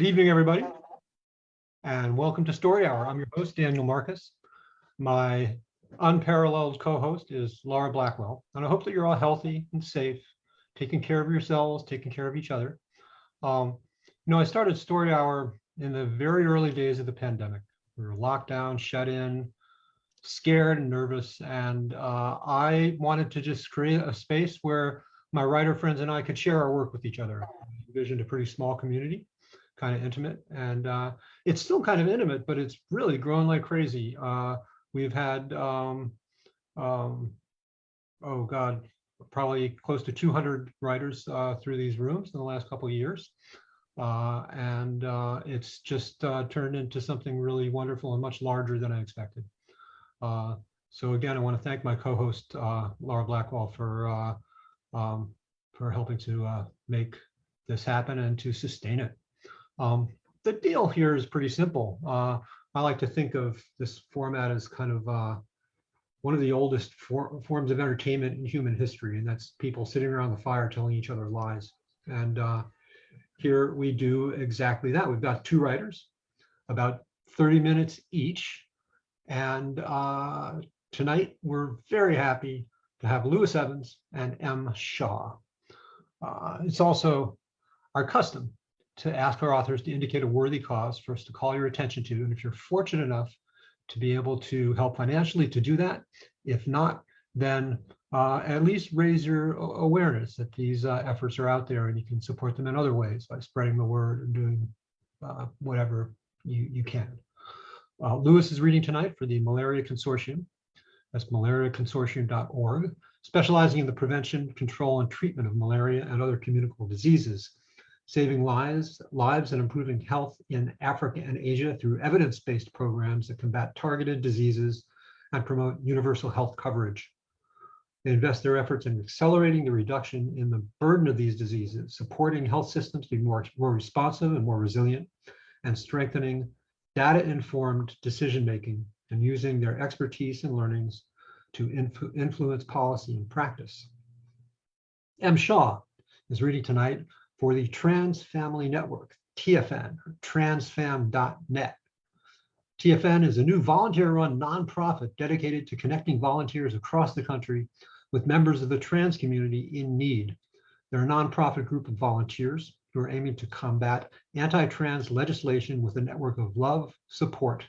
Good evening, everybody, and welcome to Story Hour. I'm your host, Daniel Marcus. My unparalleled co-host is Laura Blackwell, and I hope that you're all healthy and safe, taking care of yourselves, taking care of each other. I started Story Hour in the very early days of the pandemic. We were locked down, shut in, scared and nervous, and I wanted to just create a space where my writer friends and I could share our work with each other. I envisioned a pretty small community, kind of intimate, and it's still kind of intimate, but it's really grown like crazy. We've had, oh God, probably close to 200 writers through these rooms in the last couple of years. And it's just turned into something really wonderful and much larger than I expected. So again, I want to thank my co-host, Laura Blackwell, for helping to make this happen and to sustain it. The deal here is pretty simple. I like to think of this format as kind of one of the oldest forms of entertainment in human history, and that's people sitting around the fire telling each other lies. And here we do exactly that. We've got two writers, about 30 minutes each. And tonight we're very happy to have Lewis Evans and M. Shaw. It's also our custom to ask our authors to indicate a worthy cause for us to call your attention to. And if you're fortunate enough to be able to help financially to do that, if not, then at least raise your awareness that these efforts are out there and you can support them in other ways by spreading the word and doing whatever you can. Lewis is reading tonight for the Malaria Consortium. That's malariaconsortium.org, specializing in the prevention, control, and treatment of malaria and other communicable diseases, saving lives and improving health in Africa and Asia through evidence-based programs that combat targeted diseases and promote universal health coverage. They invest their efforts in accelerating the reduction in the burden of these diseases, supporting health systems to be more responsive and more resilient, and strengthening data-informed decision-making and using their expertise and learnings to influence policy and practice. M. Shaw is reading tonight for the Trans Family Network, TFN, or transfam.net. TFN is a new volunteer-run nonprofit dedicated to connecting volunteers across the country with members of the trans community in need. They're a nonprofit group of volunteers who are aiming to combat anti-trans legislation with a network of love, support,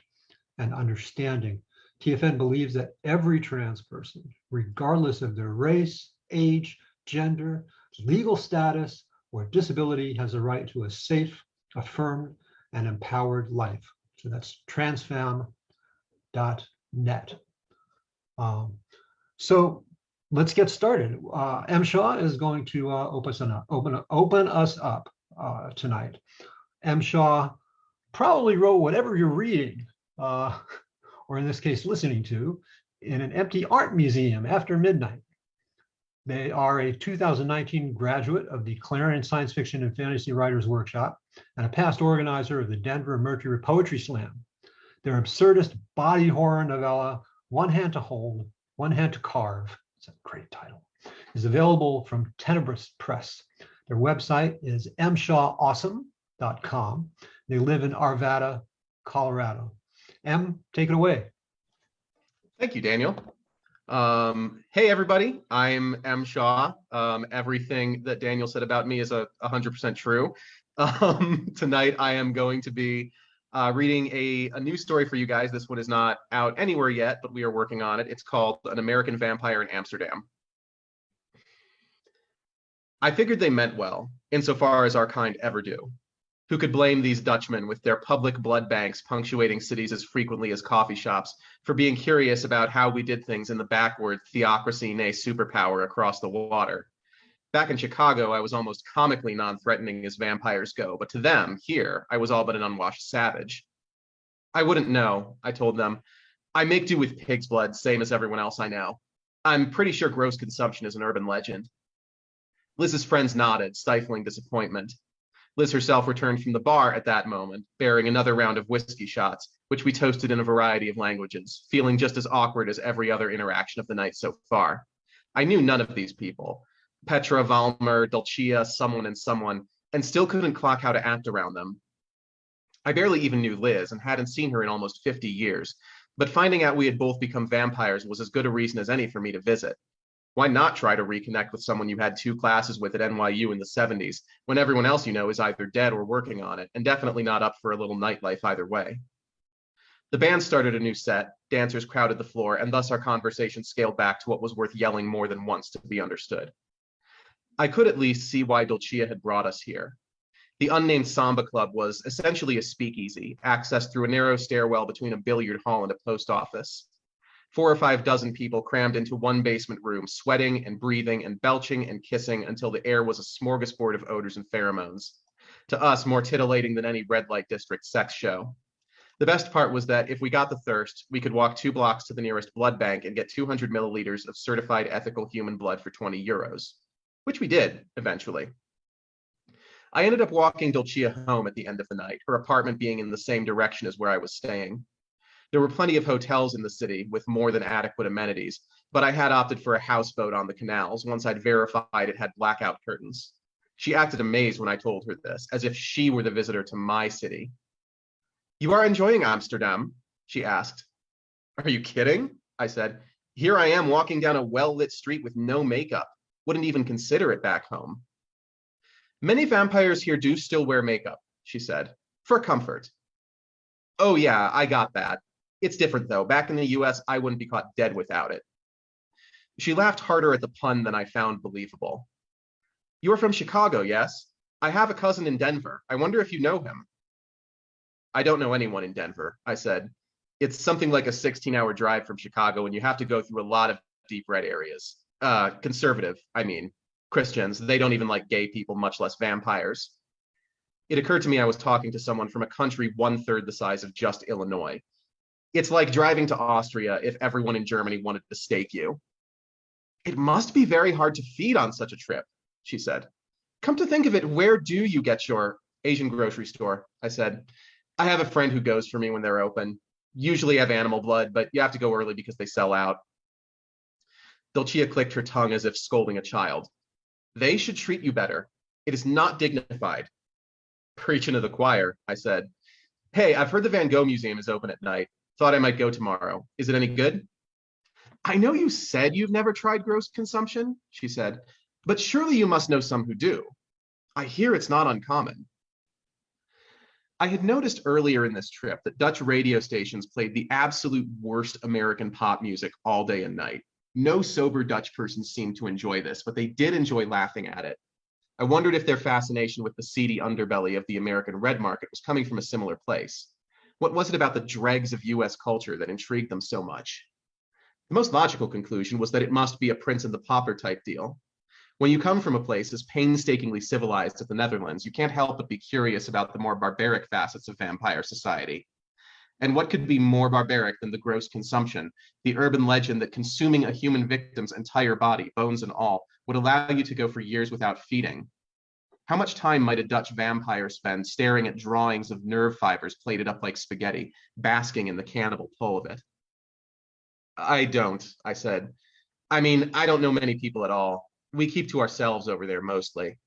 and understanding. TFN believes that every trans person, regardless of their race, age, gender, legal status, or disability, has a right to a safe, affirmed, and empowered life. So that's transfam.net. So let's get started. M. Shaw is going to open us up tonight. M. Shaw probably wrote whatever you're reading, or in this case, listening to, in an empty art museum after midnight. They are a 2019 graduate of the Clarion Science Fiction and Fantasy Writers Workshop and a past organizer of the Denver Mercury Poetry Slam. Their absurdist body horror novella, One Hand to Hold, One Hand to Carve, it's a great title, is available from Tenebris Press. Their website is mshawawesome.com. They live in Arvada, Colorado. M, take it away. Thank you, Daniel. Hey, everybody, I'm M. Shaw. Everything that Daniel said about me is 100% true. Tonight, I am going to be reading a new story for you guys. This one is not out anywhere yet, but we are working on it. It's called An American Vampire in Amsterdam. I figured they meant well, insofar as our kind ever do. Who could blame these Dutchmen with their public blood banks punctuating cities as frequently as coffee shops for being curious about how we did things in the backward theocracy, nay superpower across the water? Back in Chicago, I was almost comically non-threatening as vampires go, but to them, here, I was all but an unwashed savage. I wouldn't know, I told them. I make do with pig's blood, same as everyone else I know. I'm pretty sure gross consumption is an urban legend. Liz's friends nodded, stifling disappointment. Liz herself returned from the bar at that moment, bearing another round of whiskey shots, which we toasted in a variety of languages, feeling just as awkward as every other interaction of the night so far. I knew none of these people. Petra, Valmer, Dulcia, someone and still couldn't clock how to act around them. I barely even knew Liz and hadn't seen her in almost 50 years, but finding out we had both become vampires was as good a reason as any for me to visit. Why not try to reconnect with someone you had 2 classes with at NYU in the 70s, when everyone else you know is either dead or working on it, and definitely not up for a little nightlife either way? The band started a new set, dancers crowded the floor, and thus our conversation scaled back to what was worth yelling more than once to be understood. I could at least see why Dulcia had brought us here. The unnamed Samba Club was essentially a speakeasy, accessed through a narrow stairwell between a billiard hall and a post office. 4 or 5 dozen people crammed into one basement room, sweating and breathing and belching and kissing until the air was a smorgasbord of odors and pheromones. To us, more titillating than any red light district sex show. The best part was that if we got the thirst, we could walk 2 blocks to the nearest blood bank and get 200 milliliters of certified ethical human blood for €20, which we did eventually. I ended up walking Dulcia home at the end of the night, her apartment being in the same direction as where I was staying. There were plenty of hotels in the city with more than adequate amenities, but I had opted for a houseboat on the canals once I'd verified it had blackout curtains. She acted amazed when I told her this, as if she were the visitor to my city. "You are enjoying Amsterdam?" she asked. "Are you kidding?" I said. "Here I am walking down a well-lit street with no makeup. Wouldn't even consider it back home." "Many vampires here do still wear makeup," she said, "for comfort." "Oh yeah, I got that. It's different though. Back in the US, I wouldn't be caught dead without it." She laughed harder at the pun than I found believable. "You are from Chicago, yes? I have a cousin in Denver. I wonder if you know him." "I don't know anyone in Denver," I said. "It's something like a 16-hour drive from Chicago, and you have to go through a lot of deep red areas. Conservative, I mean. Christians, they don't even like gay people, much less vampires." It occurred to me I was talking to someone from a country 1/3 the size of just Illinois. It's like driving to Austria if everyone in Germany wanted to stake you. "It must be very hard to feed on such a trip," she said. "Come to think of it, where do you get your Asian grocery store?" I said. "I have a friend who goes for me when they're open. Usually have animal blood, but you have to go early because they sell out." Dulcia clicked her tongue as if scolding a child. "They should treat you better. It is not dignified." "Preaching to the choir," I said. "Hey, I've heard the Van Gogh Museum is open at night. Thought I might go tomorrow. Is it any good?" "I know you said you've never tried gross consumption," she said, "but surely you must know some who do. I hear it's not uncommon." I had noticed earlier in this trip that Dutch radio stations played the absolute worst American pop music all day and night. No sober Dutch person seemed to enjoy this, but they did enjoy laughing at it. I wondered if their fascination with the seedy underbelly of the American red market was coming from a similar place. What was it about the dregs of US culture that intrigued them so much? The most logical conclusion was that it must be a Prince and the Pauper type deal. When you come from a place as painstakingly civilized as the Netherlands, you can't help but be curious about the more barbaric facets of vampire society. And what could be more barbaric than the gross consumption, the urban legend that consuming a human victim's entire body, bones and all, would allow you to go for years without feeding? How much time might a Dutch vampire spend staring at drawings of nerve fibers plated up like spaghetti, basking in the cannibal pull of it? "I don't," I said. "I mean, I don't know many people at all. We keep to ourselves over there mostly."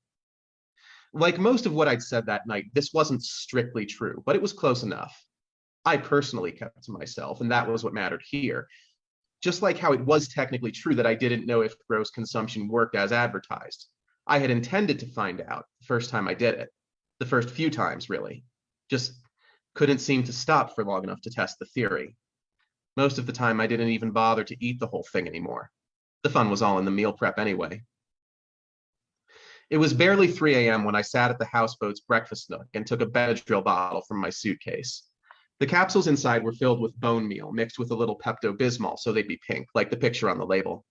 Like most of what I'd said that night, this wasn't strictly true, but it was close enough. I personally kept to myself, and that was what mattered here. Just like how it was technically true that I didn't know if gross consumption worked as advertised. I had intended to find out the first time I did it. The first few times, really. Just couldn't seem to stop for long enough to test the theory. Most of the time, I didn't even bother to eat the whole thing anymore. The fun was all in the meal prep anyway. It was barely 3 a.m. when I sat at the houseboat's breakfast nook and took a Benadryl bottle from my suitcase. The capsules inside were filled with bone meal mixed with a little Pepto-Bismol so they'd be pink, like the picture on the label.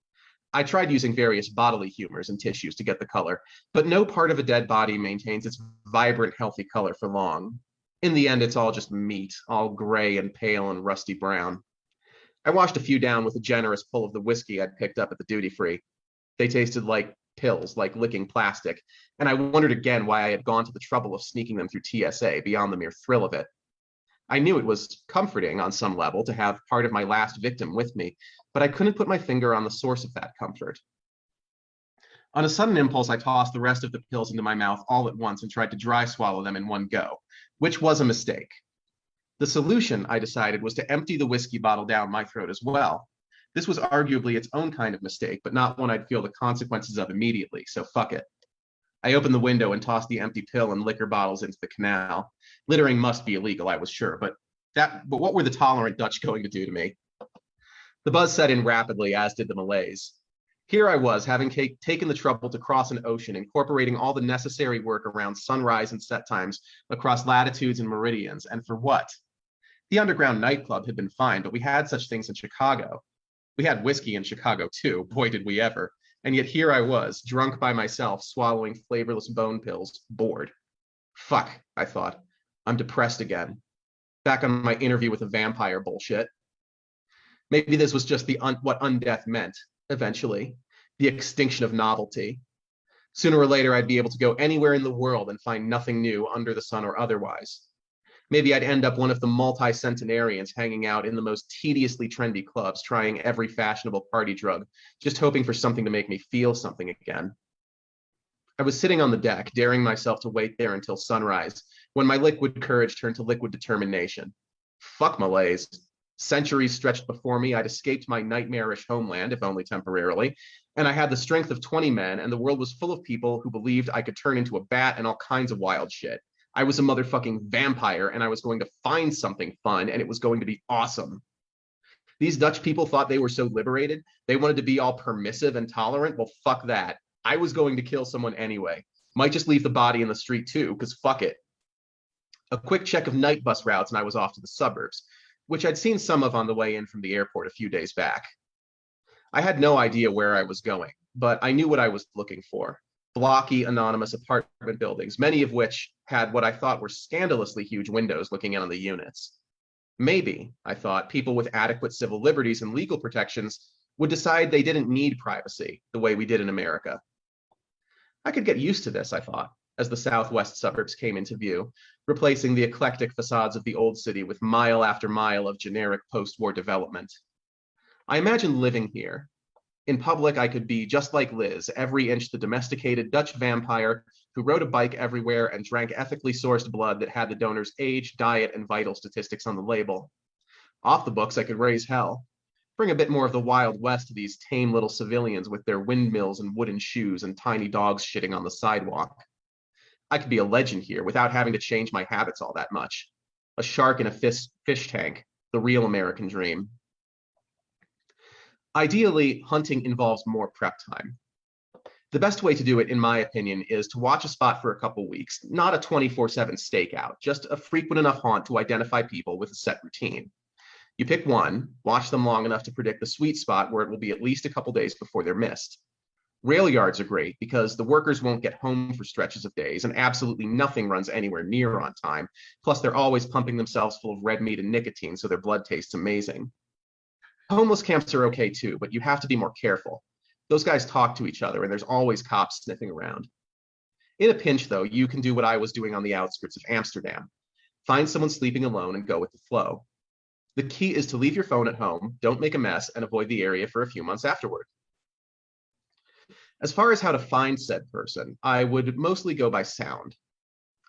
I tried using various bodily humors and tissues to get the color, but no part of a dead body maintains its vibrant, healthy color for long. In the end, it's all just meat, all gray and pale and rusty brown. I washed a few down with a generous pull of the whiskey I'd picked up at the duty-free. They tasted like pills, like licking plastic, and I wondered again why I had gone to the trouble of sneaking them through TSA beyond the mere thrill of it. I knew it was comforting on some level to have part of my last victim with me, but I couldn't put my finger on the source of that comfort. On a sudden impulse, I tossed the rest of the pills into my mouth all at once and tried to dry swallow them in one go. which was a mistake. The solution, I decided, was to empty the whiskey bottle down my throat as well. This was arguably its own kind of mistake, but not one I'd feel the consequences of immediately, so fuck it. I opened the window and tossed the empty pill and liquor bottles into the canal. Littering must be illegal, I was sure, but what were the tolerant Dutch going to do to me? The buzz set in rapidly, as did the malaise. Here I was, having taken the trouble to cross an ocean, incorporating all the necessary work around sunrise and set times across latitudes and meridians, and for what? The underground nightclub had been fine, but we had such things in Chicago. We had whiskey in Chicago too, boy did we ever. And yet here I was, drunk by myself, swallowing flavorless bone pills, bored. Fuck, I thought. I'm depressed again. Back on my interview with a vampire bullshit. Maybe this was just what undeath meant, eventually. The extinction of novelty. Sooner or later, I'd be able to go anywhere in the world and find nothing new under the sun or otherwise. Maybe I'd end up one of the multi-centenarians hanging out in the most tediously trendy clubs, trying every fashionable party drug, just hoping for something to make me feel something again. I was sitting on the deck, daring myself to wait there until sunrise, when my liquid courage turned to liquid determination. Fuck malaise. Centuries stretched before me, I'd escaped my nightmarish homeland, if only temporarily, and I had the strength of 20 men, and the world was full of people who believed I could turn into a bat and all kinds of wild shit. I was a motherfucking vampire, and I was going to find something fun, and it was going to be awesome. These Dutch people thought they were so liberated. They wanted to be all permissive and tolerant. Well, fuck that. I was going to kill someone anyway. Might just leave the body in the street too, because fuck it. A quick check of night bus routes, and I was off to the suburbs, which I'd seen some of on the way in from the airport a few days back. I had no idea where I was going, but I knew what I was looking for. Blocky, anonymous apartment buildings, many of which had what I thought were scandalously huge windows looking in on the units. Maybe, I thought, people with adequate civil liberties and legal protections would decide they didn't need privacy the way we did in America. I could get used to this, I thought, as the southwest suburbs came into view, replacing the eclectic facades of the old city with mile after mile of generic post-war development. I imagined living here. In public, I could be just like Liz, every inch the domesticated Dutch vampire who rode a bike everywhere and drank ethically sourced blood that had the donor's age, diet, and vital statistics on the label. Off the books, I could raise hell. Bring a bit more of the Wild West to these tame little civilians with their windmills and wooden shoes and tiny dogs shitting on the sidewalk. I could be a legend here without having to change my habits all that much. A shark in a fish tank, the real American dream. Ideally, hunting involves more prep time. The best way to do it, in my opinion, is to watch a spot for a couple weeks, not a 24/7 stakeout, just a frequent enough haunt to identify people with a set routine. You pick one, watch them long enough to predict the sweet spot where it will be at least a couple days before they're missed. Rail yards are great because the workers won't get home for stretches of days and absolutely nothing runs anywhere near on time. Plus, they're always pumping themselves full of red meat and nicotine, so their blood tastes amazing. Homeless camps are okay too, but you have to be more careful. Those guys talk to each other and there's always cops sniffing around. In a pinch, though, you can do what I was doing on the outskirts of Amsterdam. Find someone sleeping alone and go with the flow. The key is to leave your phone at home, don't make a mess, and avoid the area for a few months afterward. As far as how to find said person, I would mostly go by sound.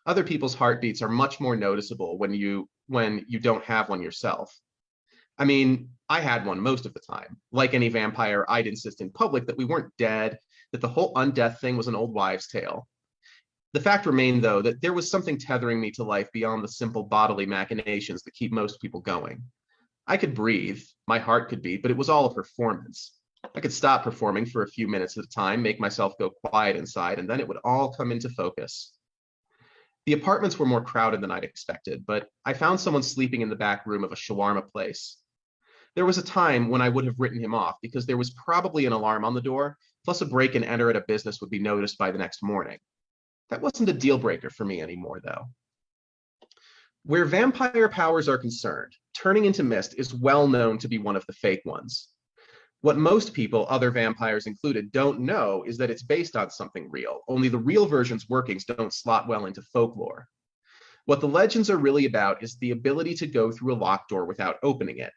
Other people's heartbeats are much more noticeable when you don't have one yourself. I mean, I had one most of the time. Like any vampire, I'd insist in public that we weren't dead, that the whole undeath thing was an old wives' tale. The fact remained, though, that there was something tethering me to life beyond the simple bodily machinations that keep most people going. I could breathe, my heart could beat, but it was all a performance. I could stop performing for a few minutes at a time, make myself go quiet inside, and then it would all come into focus. The apartments were more crowded than I'd expected, but I found someone sleeping in the back room of a shawarma place. There was a time when I would have written him off because there was probably an alarm on the door, plus a break and enter at a business would be noticed by the next morning. That wasn't a deal breaker for me anymore, though. Where vampire powers are concerned, turning into mist is well known to be one of the fake ones. What most people, other vampires included, don't know is that it's based on something real, only the real version's workings don't slot well into folklore. What the legends are really about is the ability to go through a locked door without opening it.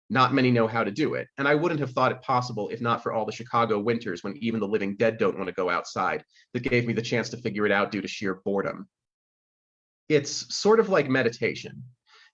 Not many know how to do it, and I wouldn't have thought it possible if not for all the Chicago winters when even the living dead don't want to go outside that gave me the chance to figure it out due to sheer boredom. It's sort of like meditation.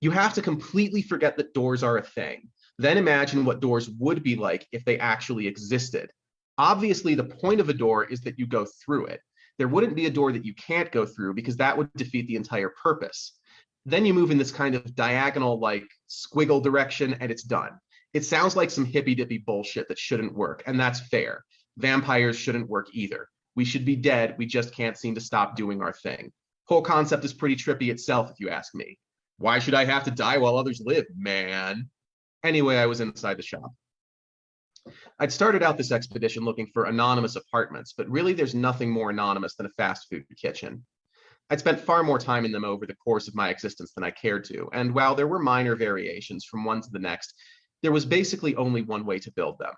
You have to completely forget that doors are a thing. Then imagine what doors would be like if they actually existed. Obviously, the point of a door is that you go through it. There wouldn't be a door that you can't go through because that would defeat the entire purpose. Then you move in this kind of diagonal, like squiggle direction, and it's done. It sounds like some hippy dippy bullshit that shouldn't work, and that's fair. Vampires shouldn't work either. We should be dead. We just can't seem to stop doing our thing. Whole concept is pretty trippy itself, if you ask me. Why should I have to die while others live, man? Anyway, I was inside the shop. I'd started out this expedition looking for anonymous apartments, but really there's nothing more anonymous than a fast food kitchen. I'd spent far more time in them over the course of my existence than I cared to, and while there were minor variations from one to the next, there was basically only one way to build them.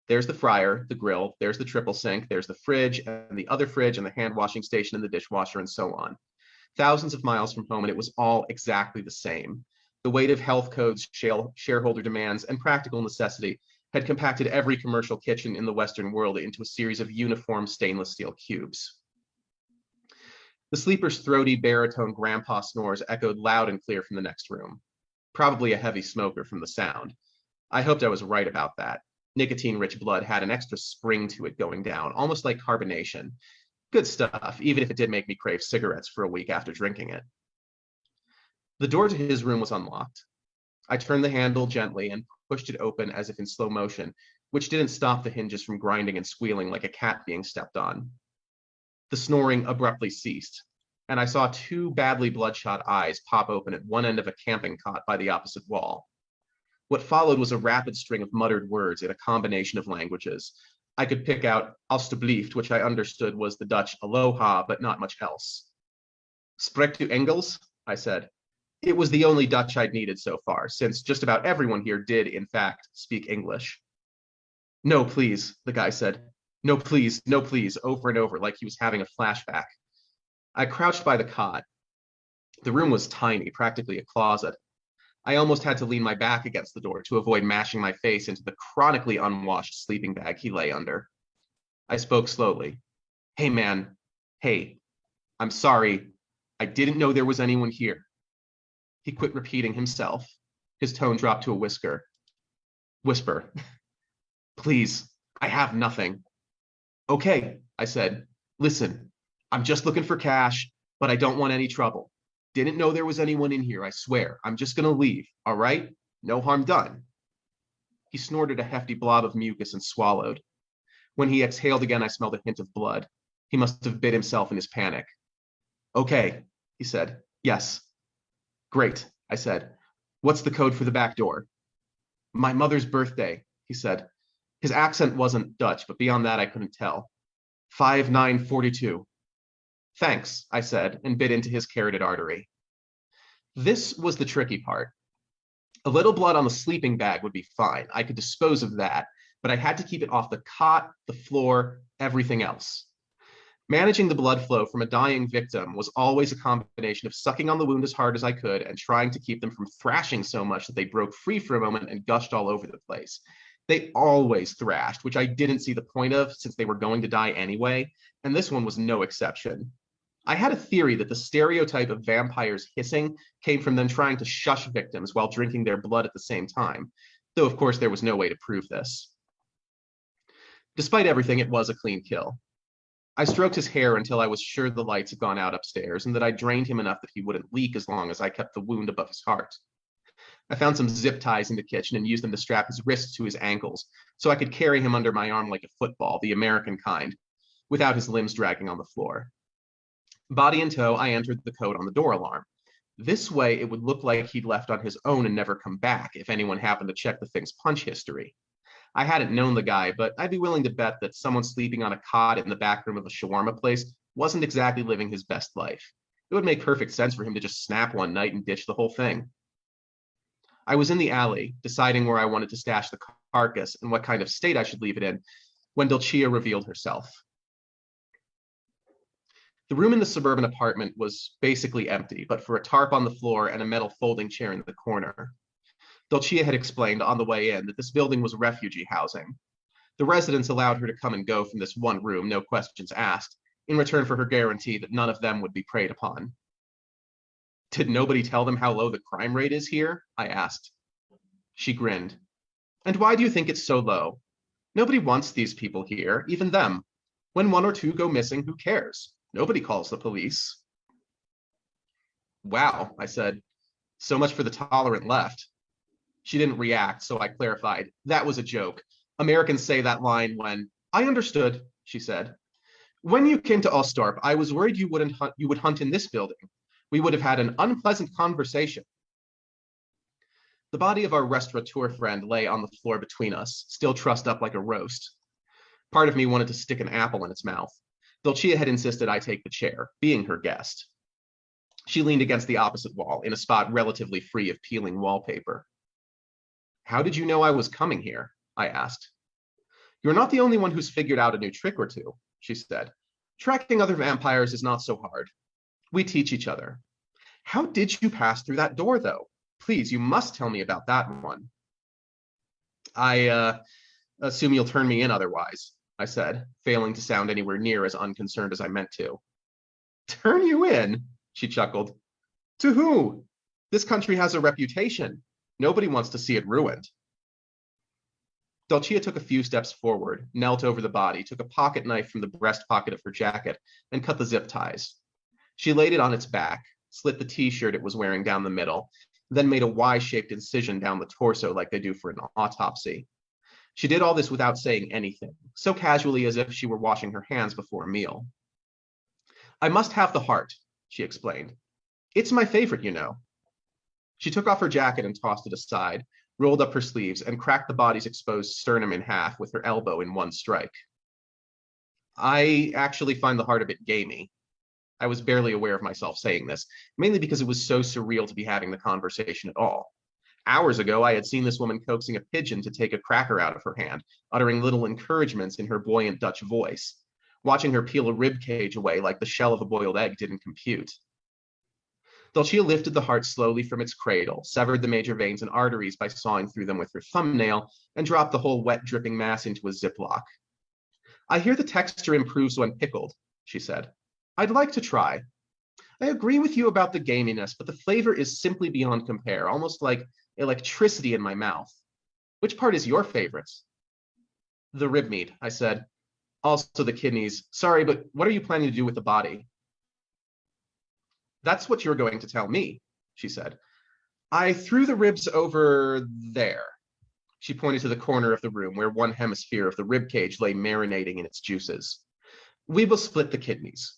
There's the fryer, the grill, there's the triple sink, there's the fridge, and the other fridge, and the hand washing station, and the dishwasher, and so on. Thousands of miles from home, and it was all exactly the same. The weight of health codes, shareholder demands, and practical necessity had compacted every commercial kitchen in the Western world into a series of uniform stainless steel cubes. The sleeper's throaty baritone grandpa snores echoed loud and clear from the next room. Probably a heavy smoker from the sound. I hoped I was right about that. Nicotine-rich blood had an extra spring to it going down, almost like carbonation. Good stuff, even if it did make me crave cigarettes for a week after drinking it. The door to his room was unlocked. I turned the handle gently and pushed it open as if in slow motion, which didn't stop the hinges from grinding and squealing like a cat being stepped on. The snoring abruptly ceased, and I saw two badly bloodshot eyes pop open at one end of a camping cot by the opposite wall. What followed was a rapid string of muttered words in a combination of languages. I could pick out alstublieft, which I understood was the Dutch aloha, but not much else. Spreekt u Engels? I said. It was the only Dutch I'd needed so far, since just about everyone here did, in fact, speak English. No, please, the guy said. No, please, over and over, like he was having a flashback. I crouched by the cot. The room was tiny, practically a closet. I almost had to lean my back against the door to avoid mashing my face into the chronically unwashed sleeping bag he lay under. I spoke slowly. Hey, man. Hey, I'm sorry. I didn't know there was anyone here. He quit repeating himself. His tone dropped to a whisper. Please, I have nothing. Okay, I said. Listen, I'm just looking for cash, but I don't want any trouble. Didn't know there was anyone in here, I swear. I'm just gonna leave, all right? No harm done. He snorted a hefty blob of mucus and swallowed. When he exhaled again, I smelled a hint of blood. He must have bit himself in his panic. Okay, he said. Yes. Great, I said. What's the code for the back door? My mother's birthday, he said. His accent wasn't Dutch, but beyond that I couldn't tell. 5942. Thanks, I said, and bit into his carotid artery. This was the tricky part. A little blood on the sleeping bag would be fine. I could dispose of that, but I had to keep it off the cot, the floor, everything else. Managing the blood flow from a dying victim was always a combination of sucking on the wound as hard as I could and trying to keep them from thrashing so much that they broke free for a moment and gushed all over the place. They always thrashed, which I didn't see the point of since they were going to die anyway, and this one was no exception. I had a theory that the stereotype of vampires hissing came from them trying to shush victims while drinking their blood at the same time, though of course there was no way to prove this. Despite everything, it was a clean kill. I stroked his hair until I was sure the lights had gone out upstairs and that I drained him enough that he wouldn't leak as long as I kept the wound above his heart. I found some zip ties in the kitchen and used them to strap his wrists to his ankles so I could carry him under my arm like a football, the American kind, without his limbs dragging on the floor. Body in tow, I entered the code on the door alarm. This way, it would look like he'd left on his own and never come back if anyone happened to check the thing's punch history. I hadn't known the guy, but I'd be willing to bet that someone sleeping on a cot in the back room of a shawarma place wasn't exactly living his best life. It would make perfect sense for him to just snap one night and ditch the whole thing. I was in the alley, deciding where I wanted to stash the carcass and what kind of state I should leave it in, when Dulcia revealed herself. The room in the suburban apartment was basically empty, but for a tarp on the floor and a metal folding chair in the corner. Dulcia had explained on the way in that this building was refugee housing. The residents allowed her to come and go from this one room, no questions asked, in return for her guarantee that none of them would be preyed upon. Did nobody tell them how low the crime rate is here? I asked. She grinned. And why do you think it's so low? Nobody wants these people here, even them. When one or two go missing, who cares? Nobody calls the police. Wow, I said. So much for the tolerant left. She didn't react, so I clarified. That was a joke. Americans say that line when, I understood, she said. When you came to Ostorp, I was worried you would hunt in this building. We would have had an unpleasant conversation. The body of our restaurateur friend lay on the floor between us, still trussed up like a roast. Part of me wanted to stick an apple in its mouth. Dulcia had insisted I take the chair, being her guest. She leaned against the opposite wall, in a spot relatively free of peeling wallpaper. How did you know I was coming here? I asked. You're not the only one who's figured out a new trick or two, she said. Tracking other vampires is not so hard. We teach each other. How did you pass through that door, though? Please, you must tell me about that one. I assume you'll turn me in otherwise, I said, failing to sound anywhere near as unconcerned as I meant to. Turn you in? She chuckled. To who? This country has a reputation. Nobody wants to see it ruined. Dulcia took a few steps forward, knelt over the body, took a pocket knife from the breast pocket of her jacket, and cut the zip ties. She laid it on its back, slit the t-shirt it was wearing down the middle, then made a Y-shaped incision down the torso like they do for an autopsy. She did all this without saying anything, so casually as if she were washing her hands before a meal. I must have the heart, she explained. It's my favorite, you know. She took off her jacket and tossed it aside, rolled up her sleeves, and cracked the body's exposed sternum in half with her elbow in one strike. I actually find the heart a bit gamey. I was barely aware of myself saying this, mainly because it was so surreal to be having the conversation at all. Hours ago, I had seen this woman coaxing a pigeon to take a cracker out of her hand, uttering little encouragements in her buoyant Dutch voice. Watching her peel a rib cage away like the shell of a boiled egg didn't compute. Dulcia lifted the heart slowly from its cradle, severed the major veins and arteries by sawing through them with her thumbnail, and dropped the whole wet, dripping mass into a Ziploc. I hear the texture improves when pickled, she said. I'd like to try. I agree with you about the gaminess, but the flavor is simply beyond compare, almost like electricity in my mouth. Which part is your favorite? The rib meat, I said. Also the kidneys. Sorry, but what are you planning to do with the body? That's what you're going to tell me, she said. I threw the ribs over there. She pointed to the corner of the room where one hemisphere of the rib cage lay marinating in its juices. We will split the kidneys.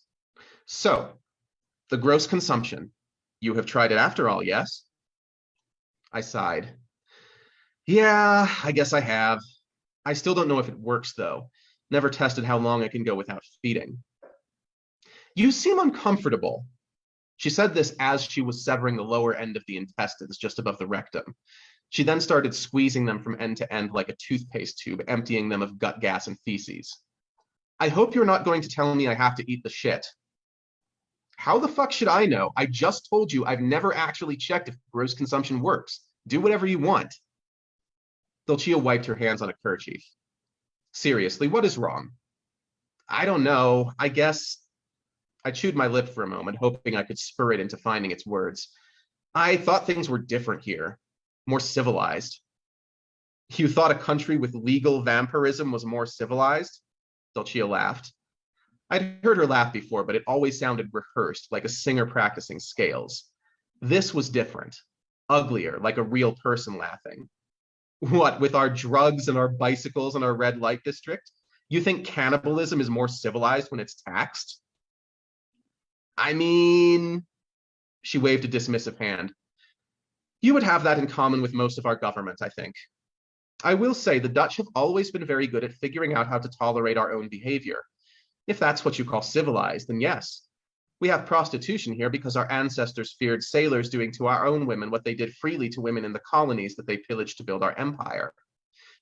So, the gross consumption. You have tried it after all, yes? I sighed. Yeah, I guess I have. I still don't know if it works, though. Never tested how long I can go without feeding. You seem uncomfortable. She said this as she was severing the lower end of the intestines just above the rectum. She then started squeezing them from end to end like a toothpaste tube, emptying them of gut gas and feces. I hope you're not going to tell me I have to eat the shit. How the fuck should I know? I just told you I've never actually checked if gross consumption works. Do whatever you want. Dulcia wiped her hands on a kerchief. Seriously, what is wrong? I don't know. I guess... I chewed my lip for a moment, hoping I could spur it into finding its words. I thought things were different here, more civilized. You thought a country with legal vampirism was more civilized? Dulcia laughed. I'd heard her laugh before, but it always sounded rehearsed, like a singer practicing scales. This was different, uglier, like a real person laughing. What, with our drugs and our bicycles and our red light district? You think cannibalism is more civilized when it's taxed? I mean, she waved a dismissive hand. You would have that in common with most of our governments, I think. I will say the Dutch have always been very good at figuring out how to tolerate our own behavior. If that's what you call civilized, then yes. We have prostitution here because our ancestors feared sailors doing to our own women what they did freely to women in the colonies that they pillaged to build our empire.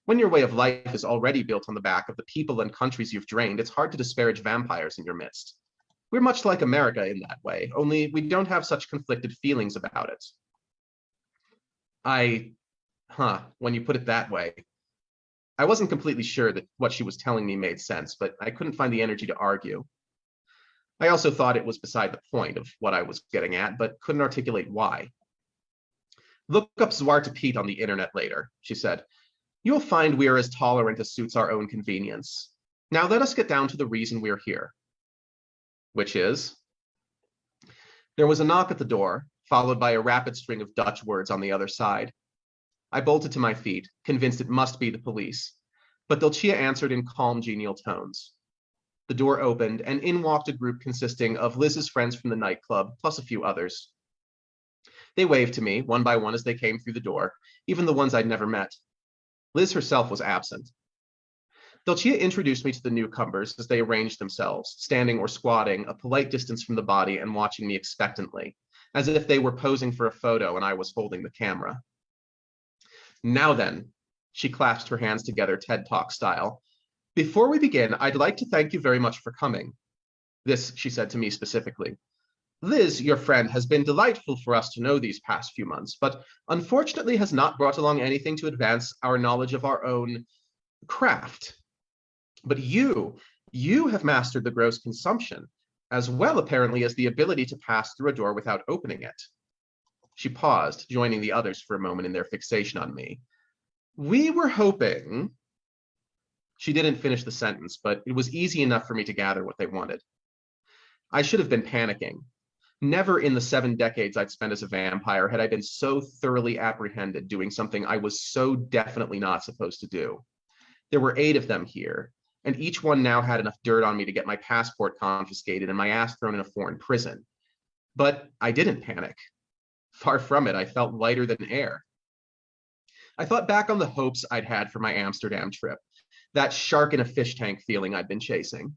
When your way of life is already built on the back of the people and countries you've drained, it's hard to disparage vampires in your midst. We're much like America in that way, only we don't have such conflicted feelings about it. When you put it that way. I wasn't completely sure that what she was telling me made sense, but I couldn't find the energy to argue. I also thought it was beside the point of what I was getting at, but couldn't articulate why. Look up Zwarte Piet on the internet later, she said. You'll find we are as tolerant as suits our own convenience. Now let us get down to the reason we're here. Which is? There was a knock at the door, followed by a rapid string of Dutch words on the other side. I bolted to my feet, convinced it must be the police, but Dulcia answered in calm, genial tones. The door opened, and in walked a group consisting of Liz's friends from the nightclub, plus a few others. They waved to me, one by one, as they came through the door, even the ones I'd never met. Liz herself was absent. Dulcia introduced me to the newcomers as they arranged themselves, standing or squatting, a polite distance from the body and watching me expectantly, as if they were posing for a photo and I was holding the camera. Now then, she clasped her hands together TED Talk style. Before we begin, I'd like to thank you very much for coming. This, she said to me specifically. Liz, your friend, has been delightful for us to know these past few months, but unfortunately has not brought along anything to advance our knowledge of our own craft. But you have mastered the gross consumption, as well apparently as the ability to pass through a door without opening it. She paused, joining the others for a moment in their fixation on me. We were hoping... She didn't finish the sentence, but it was easy enough for me to gather what they wanted. I should have been panicking. Never in the 7 decades I'd spent as a vampire had I been so thoroughly apprehended doing something I was so definitely not supposed to do. There were 8 of them here, and each one now had enough dirt on me to get my passport confiscated and my ass thrown in a foreign prison. But I didn't panic. Far from it, I felt lighter than air. I thought back on the hopes I'd had for my Amsterdam trip, that shark in a fish tank feeling I'd been chasing.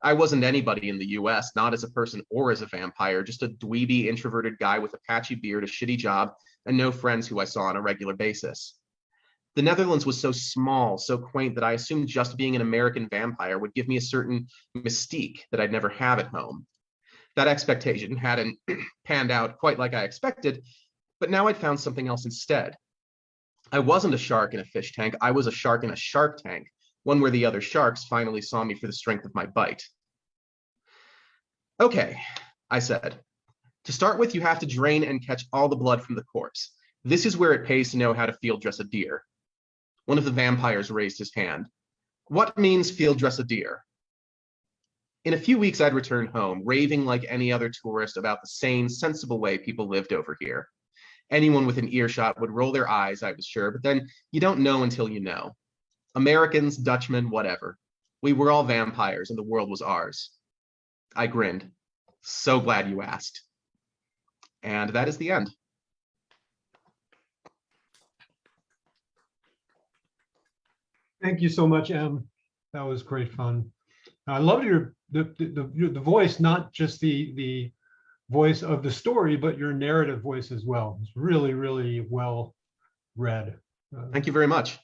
I wasn't anybody in the US, not as a person or as a vampire, just a dweeby, introverted guy with a patchy beard, a shitty job, and no friends who I saw on a regular basis. The Netherlands was so small, so quaint, that I assumed just being an American vampire would give me a certain mystique that I'd never have at home. That expectation hadn't panned out quite like I expected, but now I'd found something else instead. I wasn't a shark in a fish tank, I was a shark in a shark tank, one where the other sharks finally saw me for the strength of my bite. Okay, I said. To start with, you have to drain and catch all the blood from the corpse. This is where it pays to know how to field dress a deer. One of the vampires raised his hand. What means field dress a deer? In a few weeks, I'd return home, raving like any other tourist about the sane, sensible way people lived over here. Anyone with an earshot would roll their eyes, I was sure, but then you don't know until you know. Americans, Dutchmen, whatever. We were all vampires and the world was ours. I grinned. So glad you asked. And that is the end. Thank you so much, Em. That was great fun. I loved the voice, not just the voice of the story, but your narrative voice as well. It's really, really well read. Thank you very much.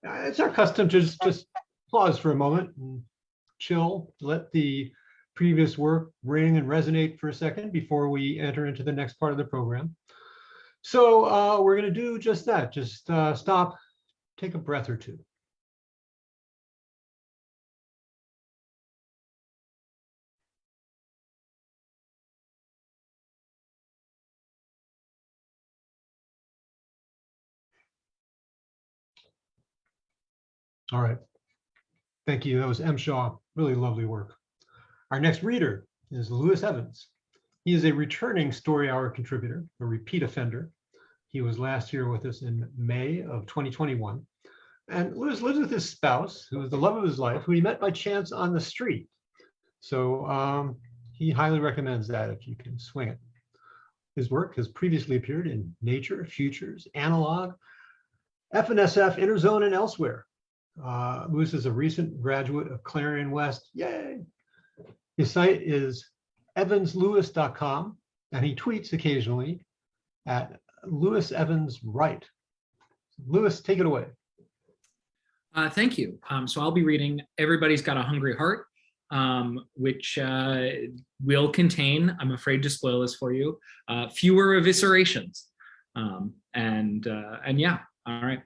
It's our custom to just pause for a moment and chill, let the previous work ring and resonate for a second before we enter into the next part of the program. So we're going to do just that. Just stop, take a breath or two. All right. Thank you. That was M. Shaw. Really lovely work. Our next reader is Lewis Evans. He is a returning Story Hour contributor, a repeat offender. He was last here with us in May of 2021. And Lewis lives with his spouse, who is the love of his life, who he met by chance on the street. So he highly recommends that if you can swing it. His work has previously appeared in Nature, Futures, Analog, FNSF, Interzone, and elsewhere. Lewis is a recent graduate of Clarion West. Yay! His site is evanslewis.com, and he tweets occasionally at Lewis Evans Wright. Lewis, take it away. Thank you. So I'll be reading Everybody's Got a Hungry Heart, which will contain, I'm afraid to spoil this for you, fewer eviscerations. And yeah, all right.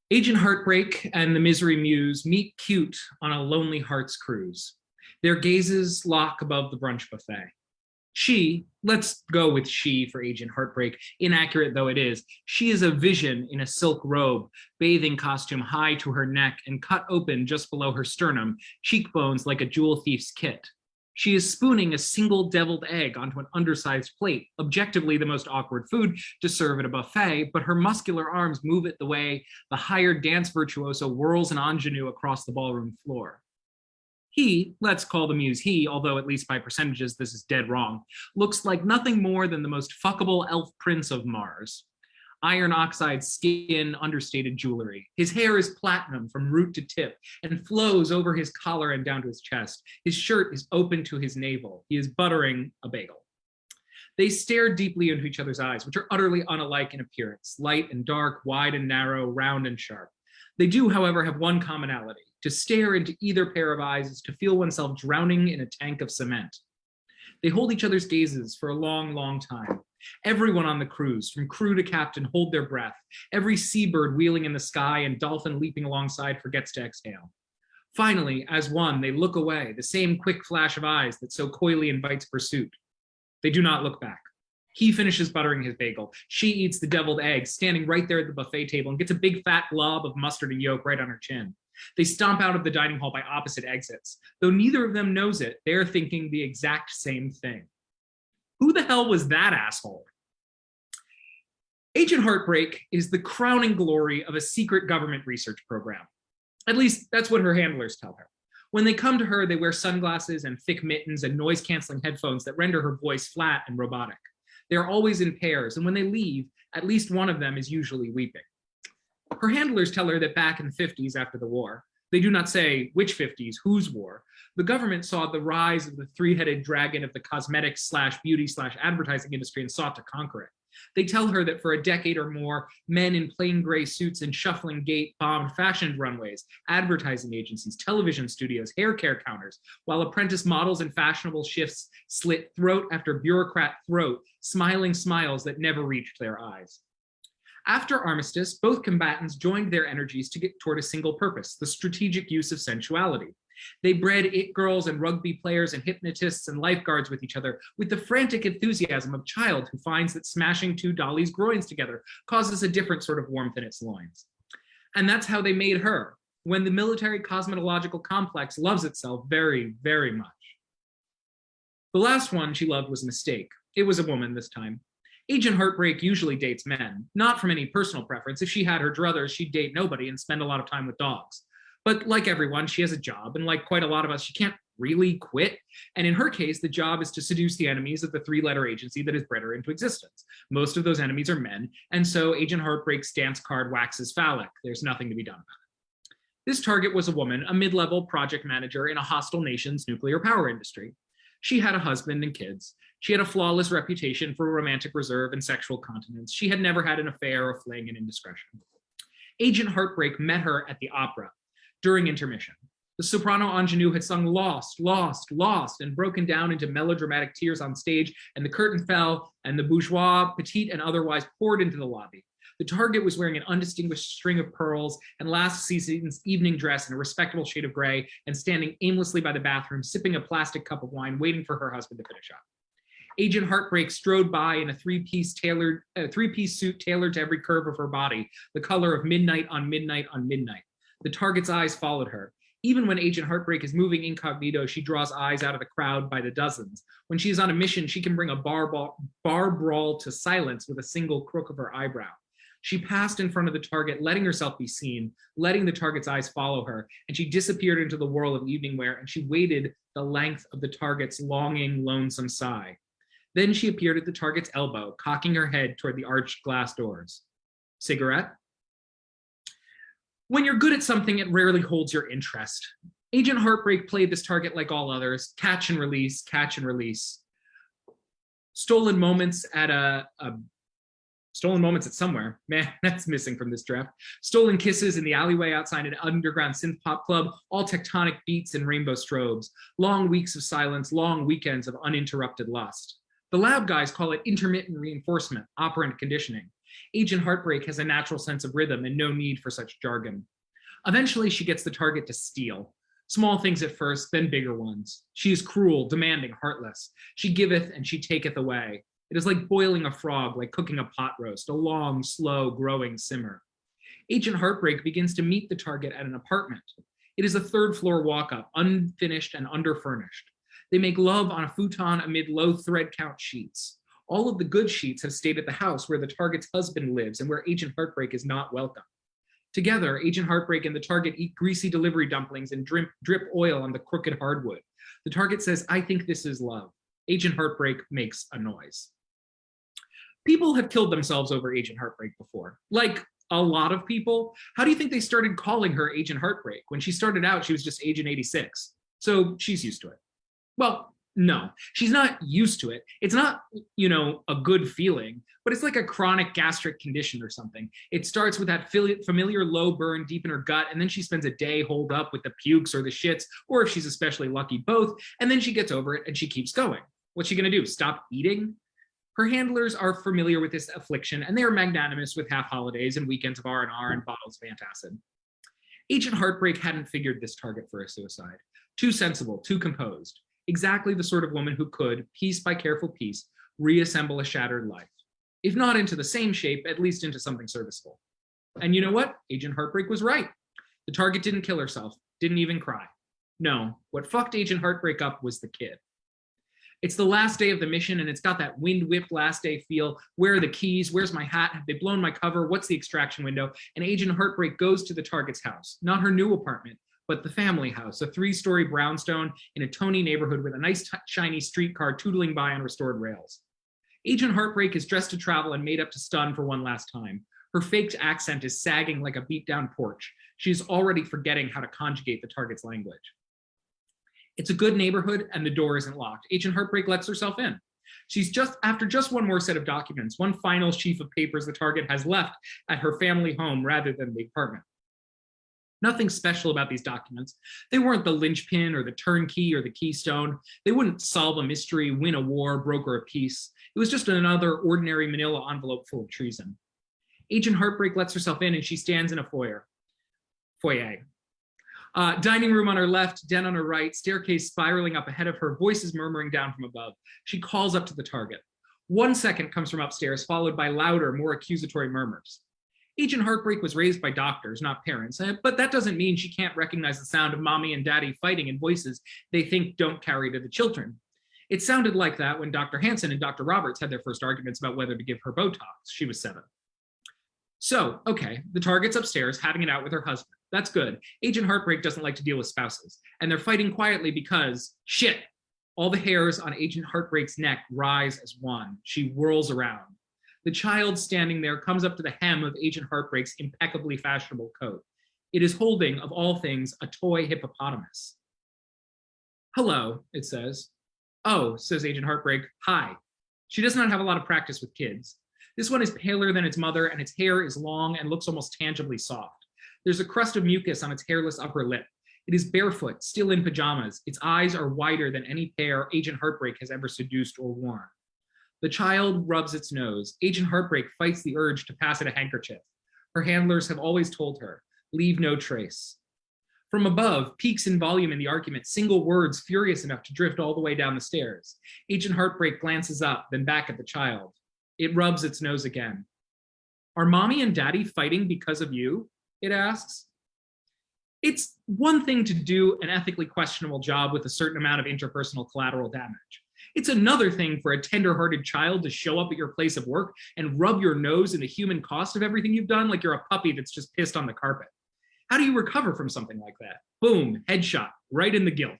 Agent Heartbreak and the Misery Muse meet cute on a Lonely Hearts cruise. Their gazes lock above the brunch buffet. She, let's go with she for Agent Heartbreak, inaccurate though it is, she is a vision in a silk robe, bathing costume high to her neck and cut open just below her sternum, cheekbones like a jewel thief's kit. She is spooning a single deviled egg onto an undersized plate, objectively the most awkward food to serve at a buffet, but her muscular arms move it the way the hired dance virtuoso whirls an ingenue across the ballroom floor. He, let's call the muse he, although at least by percentages this is dead wrong, looks like nothing more than the most fuckable elf prince of Mars. Iron oxide skin, understated jewelry. His hair is platinum from root to tip and flows over his collar and down to his chest. His shirt is open to his navel. He is buttering a bagel. They stare deeply into each other's eyes, which are utterly unalike in appearance, light and dark, wide and narrow, round and sharp. They do, however, have one commonality. To stare into either pair of eyes is to feel oneself drowning in a tank of cement. They hold each other's gazes for a long, long time. Everyone on the cruise, from crew to captain, hold their breath. Every seabird wheeling in the sky and dolphin leaping alongside forgets to exhale. Finally, as one, they look away, the same quick flash of eyes that so coyly invites pursuit. They do not look back. He finishes buttering his bagel. She eats the deviled egg, standing right there at the buffet table, and gets a big fat glob of mustard and yolk right on her chin. They stomp out of the dining hall by opposite exits. Though neither of them knows it, they're thinking the exact same thing. Who the hell was that asshole? Agent Heartbreak is the crowning glory of a secret government research program. At least that's what her handlers tell her. When they come to her, they wear sunglasses and thick mittens and noise-canceling headphones that render her voice flat and robotic. They're always in pairs, and when they leave, at least one of them is usually weeping. Her handlers tell her that back in the 50s after the war, they do not say which 50s, whose war, the government saw the rise of the three-headed dragon of the cosmetics / beauty / advertising industry and sought to conquer it. They tell her that for a decade or more, men in plain gray suits and shuffling gait bombed fashioned runways, advertising agencies, television studios, hair care counters, while apprentice models in fashionable shifts slit throat after bureaucrat throat, smiling smiles that never reached their eyes. After armistice, both combatants joined their energies to get toward a single purpose, the strategic use of sensuality. They bred it girls and rugby players and hypnotists and lifeguards with each other with the frantic enthusiasm of a child who finds that smashing two dollies' groins together causes a different sort of warmth in its loins. And that's how they made her, when the military cosmetological complex loves itself very, very much. The last one she loved was a mistake. It was a woman this time. Agent Heartbreak usually dates men, not from any personal preference. If she had her druthers, she'd date nobody and spend a lot of time with dogs. But like everyone, she has a job, and like quite a lot of us, she can't really quit. And in her case, the job is to seduce the enemies of the three-letter agency that has bred her into existence. Most of those enemies are men, and so Agent Heartbreak's dance card waxes phallic. There's nothing to be done about it. This target was a woman, a mid-level project manager in a hostile nation's nuclear power industry. She had a husband and kids. She had a flawless reputation for romantic reserve and sexual continence. She had never had an affair, a fling, an indiscretion. Agent Heartbreak met her at the opera during intermission. The soprano ingenue had sung Lost, Lost, Lost, and broken down into melodramatic tears on stage, and the curtain fell, and the bourgeois, petite and otherwise, poured into the lobby. The target was wearing an undistinguished string of pearls and last season's evening dress in a respectable shade of gray, and standing aimlessly by the bathroom, sipping a plastic cup of wine, waiting for her husband to finish up. Agent Heartbreak strode by in a three-piece suit tailored to every curve of her body, the color of midnight on midnight on midnight. The target's eyes followed her. Even when Agent Heartbreak is moving incognito, she draws eyes out of the crowd by the dozens. When she is on a mission, she can bring a bar brawl to silence with a single crook of her eyebrow. She passed in front of the target, letting herself be seen, letting the target's eyes follow her, and she disappeared into the whirl of evening wear, and she waited the length of the target's longing, lonesome sigh. Then she appeared at the target's elbow, cocking her head toward the arched glass doors. Cigarette? When you're good at something, it rarely holds your interest. Agent Heartbreak played this target like all others, catch and release, catch and release. Stolen moments at somewhere. Man, that's missing from this draft. Stolen kisses in the alleyway outside an underground synth pop club, all tectonic beats and rainbow strobes. Long weeks of silence, long weekends of uninterrupted lust. The lab guys call it intermittent reinforcement, operant conditioning. Agent Heartbreak has a natural sense of rhythm and no need for such jargon. Eventually, she gets the target to steal. Small things at first, then bigger ones. She is cruel, demanding, heartless. She giveth and she taketh away. It is like boiling a frog, like cooking a pot roast, a long, slow, growing simmer. Agent Heartbreak begins to meet the target at an apartment. It is a third-floor walk-up, unfinished and underfurnished. They make love on a futon amid low thread count sheets. All of the good sheets have stayed at the house where the target's husband lives and where Agent Heartbreak is not welcome. Together, Agent Heartbreak and the target eat greasy delivery dumplings and drip oil on the crooked hardwood. The target says, "I think this is love." Agent Heartbreak makes a noise. People have killed themselves over Agent Heartbreak before. Like a lot of people. How do you think they started calling her Agent Heartbreak? When she started out, she was just Agent 86. So she's used to it. Well, no, she's not used to it. It's not, a good feeling, but it's like a chronic gastric condition or something. It starts with that familiar low burn deep in her gut, and then she spends a day holed up with the pukes or the shits, or if she's especially lucky, both, and then she gets over it and she keeps going. What's she gonna do? Stop eating? Her handlers are familiar with this affliction, and they are magnanimous with half holidays and weekends of R&R and bottles of antacid. Agent Heartbreak hadn't figured this target for a suicide. Too sensible, too composed. Exactly the sort of woman who could, piece by careful piece, reassemble a shattered life. If not into the same shape, at least into something serviceable. And you know what? Agent Heartbreak was right. The target didn't kill herself, didn't even cry. No, what fucked Agent Heartbreak up was the kid. It's the last day of the mission, and it's got that wind-whipped last day feel. Where are the keys? Where's my hat? Have they blown my cover? What's the extraction window? And Agent Heartbreak goes to the target's house, not her new apartment, but the family house, a 3-story brownstone in a Tony neighborhood with a nice shiny streetcar tootling by on restored rails. Agent Heartbreak is dressed to travel and made up to stun for one last time. Her faked accent is sagging like a beat-down porch. She's already forgetting how to conjugate the target's language. It's a good neighborhood and the door isn't locked. Agent Heartbreak lets herself in. She's after just one more set of documents, one final sheaf of papers the target has left at her family home rather than the apartment. Nothing special about these documents. They weren't the linchpin or the turnkey or the keystone. They wouldn't solve a mystery, win a war, broker a peace. It was just another ordinary manila envelope full of treason. Agent Heartbreak lets herself in and she stands in a foyer. Dining room on her left, den on her right, staircase spiraling up ahead of her, voices murmuring down from above. She calls up to the target. 1 second comes from upstairs, followed by louder, more accusatory murmurs. Agent Heartbreak was raised by doctors, not parents, but that doesn't mean she can't recognize the sound of mommy and daddy fighting in voices they think don't carry to the children. It sounded like that when Dr. Hansen and Dr. Roberts had their first arguments about whether to give her Botox. She was 7. So, okay, the target's upstairs having it out with her husband. That's good. Agent Heartbreak doesn't like to deal with spouses. And they're fighting quietly because, shit, all the hairs on Agent Heartbreak's neck rise as one. She whirls around. The child standing there comes up to the hem of Agent Heartbreak's impeccably fashionable coat. It is holding, of all things, a toy hippopotamus. Hello, it says. Oh, says Agent Heartbreak, hi. She does not have a lot of practice with kids. This one is paler than its mother, and its hair is long and looks almost tangibly soft. There's a crust of mucus on its hairless upper lip. It is barefoot, still in pajamas. Its eyes are wider than any pair Agent Heartbreak has ever seduced or worn. The child rubs its nose. Agent Heartbreak fights the urge to pass it a handkerchief. Her handlers have always told her, leave no trace. From above, peaks in volume in the argument, single words furious enough to drift all the way down the stairs. Agent Heartbreak glances up, then back at the child. It rubs its nose again. Are mommy and daddy fighting because of you? It asks. It's one thing to do an ethically questionable job with a certain amount of interpersonal collateral damage. It's another thing for a tender-hearted child to show up at your place of work and rub your nose in the human cost of everything you've done like you're a puppy that's just pissed on the carpet. How do you recover from something like that? Boom, headshot, right in the guilt.